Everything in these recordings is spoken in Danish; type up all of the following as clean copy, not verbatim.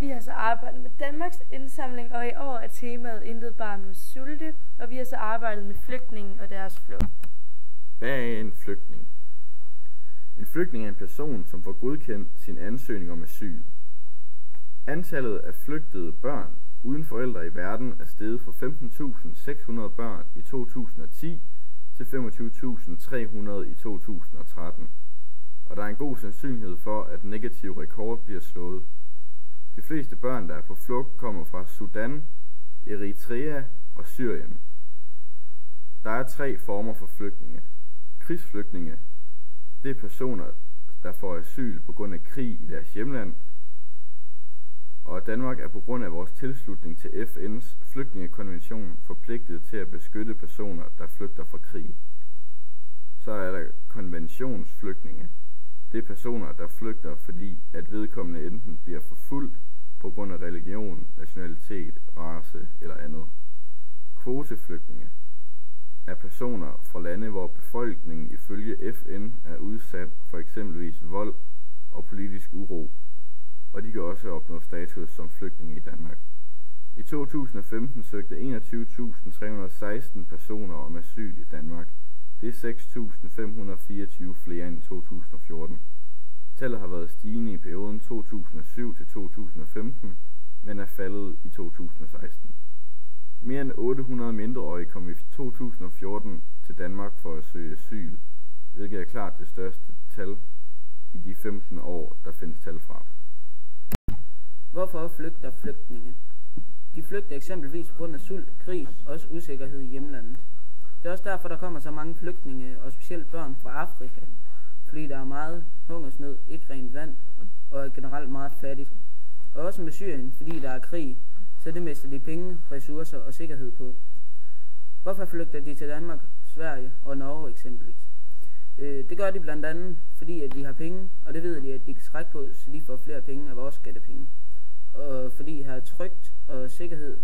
Vi har så arbejdet med Danmarks indsamling, og i år er temaet Intet barn må sulte, og vi har så arbejdet med flygtninge og deres flugt. Hvad er en flygtning? En flygtning er en person, som får godkendt sin ansøgning om asyl. Antallet af flygtede børn uden forældre i verden er steget fra 15.600 børn i 2010 til 25.300 i 2013. Og der er en god sandsynlighed for, at negativ rekord bliver slået. De fleste børn, der er på flugt, kommer fra Sudan, Eritrea og Syrien. Der er 3 former for flygtninge. Krigsflygtninge, det er personer, der får asyl på grund af krig i deres hjemland, og Danmark er på grund af vores tilslutning til FN's flygtningekonvention forpligtet til at beskytte personer, der flygter fra krig. Så er der konventionsflygtninge. Det er personer, der flygter, fordi at vedkommende enten bliver forfulgt på grund af religion, nationalitet, race eller andet. Kvoteflygtninge er personer fra lande, hvor befolkningen ifølge FN er udsat for eksempelvis vold og politisk uro, og de kan også opnå status som flygtninge i Danmark. I 2015 søgte 21.316 personer om asyl i Danmark. Det er 6.524 flere end i 2014. Tallet har været stigende i perioden 2007 til 2015, men er faldet i 2016. Mere end 800 mindreårige kom i 2014 til Danmark for at søge asyl, hvilket er klart det største tal i de 15 år, der findes tal fra. Hvorfor flygter flygtninge? De flygter eksempelvis på grund af sult, krig og også usikkerhed i hjemlandet. Det er også derfor, der kommer så mange flygtninge, og specielt børn fra Afrika, fordi der er meget hungersnød, ikke rent vand, og er generelt meget fattigt. Og også med Syrien, fordi der er krig, så det mister de penge, ressourcer og sikkerhed på. Hvorfor flygter de til Danmark, Sverige og Norge eksempelvis? Det gør de blandt andet, fordi at de har penge, og det ved de, at de kan trække på, så de får flere penge af vores skattepenge. Og fordi de har trygt og sikkerhed,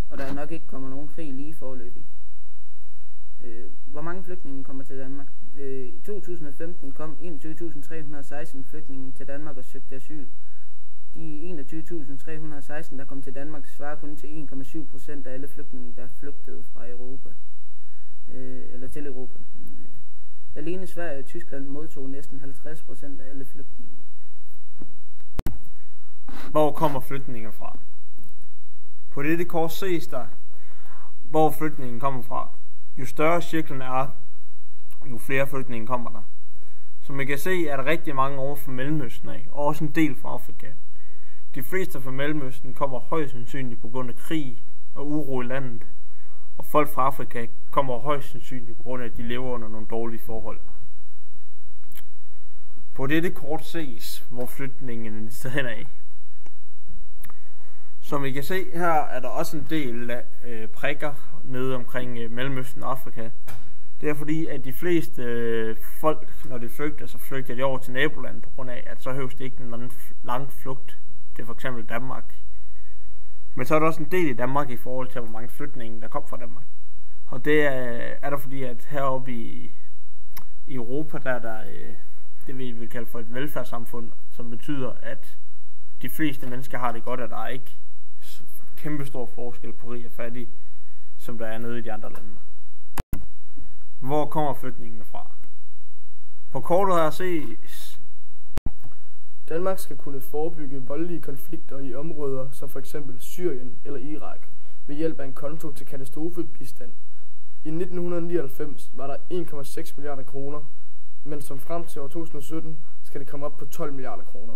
og der nok ikke kommer nogen krig lige foreløbig. Hvor mange flygtninge kommer til Danmark? I 2015 kom 21.316 flygtninge til Danmark og søgte asyl. De 21.316, der kom til Danmark, svarer kun til 1,7% af alle flygtninge, der flygtede fra Europa. Eller til Europa. Alene Sverige og Tyskland modtog næsten 50% af alle flygtninge. Hvor kommer flygtninge fra? På dette kort ses der, hvor flygtningen kommer fra. Jo større cirklen er, jo flere flygtninge kommer der. Som I kan se, er der rigtig mange over fra Mellemøsten af, og også en del fra Afrika. De fleste fra Mellemøsten kommer højst sandsynligt på grund af krig og uro i landet, og folk fra Afrika kommer højst sandsynligt på grund af, at de lever under nogle dårlige forhold. På dette kort ses, hvor flygtningene hen af. Som I kan se, her er der også en del prikker nede omkring Mellemøsten og Afrika. Det er fordi, at de fleste folk, når de flygter, så flygter de over til nabolandet på grund af, at så høves det ikke en lang flugt til for eksempel Danmark. Men så er der også en del i Danmark i forhold til, hvor mange flygtninge, der kom fra Danmark. Og det er der fordi, at heroppe i Europa, der er der det vi vil kalde for et velfærdssamfund, som betyder, at de fleste mennesker har det godt, at der er ikke kæmpe stor forskel på rig og fattig, som der er nede i de andre lande. Hvor kommer flygtningene fra? På kortet her ses. Danmark skal kunne forebygge voldelige konflikter i områder som f.eks. Syrien eller Irak ved hjælp af en konto til katastrofebistand. I 1999 var der 1,6 milliarder kroner, men som frem til år 2017 skal det komme op på 12 milliarder kroner.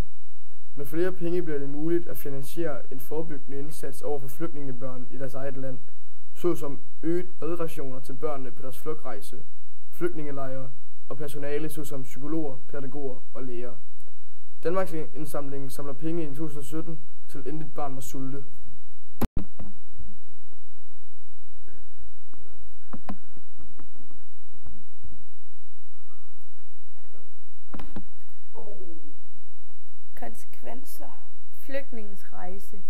Med flere penge bliver det muligt at finansiere en forebyggende indsats over for flygtningebørn i deres eget land, såsom øget madrationer til børnene på deres flugtrejse, flygtningelejre og personale såsom psykologer, pædagoger og læger. Danmarks indsamling samler penge i 2017 til Intet barn må sulte. Konsekvenser. Flygtningens rejse.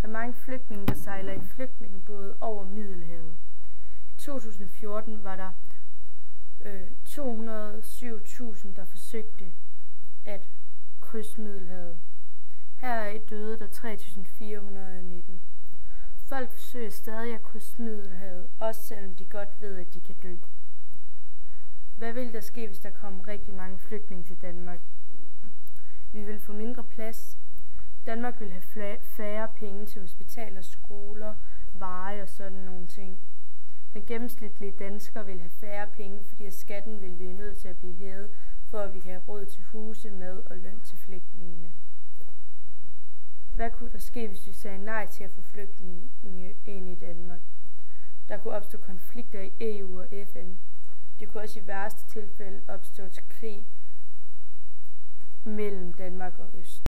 Der er mange flygtninge, der sejler i flygtningebåde over Middelhavet. I 2014 var der 207.000, der forsøgte at krydse Middelhavet. Heraf døde der 3.419. Folk forsøger stadig at krydse Middelhavet, også selvom de godt ved, at de kan dø. Hvad vil der ske, hvis der kommer rigtig mange flygtninge til Danmark? Vi vil få mindre plads. Danmark vil have færre penge til hospitaler, skoler, veje og sådan nogle ting. Den gennemsnitlige dansker vil have færre penge, fordi skatten vil blive nødt til at blive hævet, for at vi kan have råd til huse, mad og løn til flygtningene. Hvad kunne der ske, hvis vi sagde nej til at få flygtninge ind i Danmark? Der kunne opstå konflikter i EU og FN. Det kunne også i værste tilfælde opstå til krig mellem Danmark og Øst.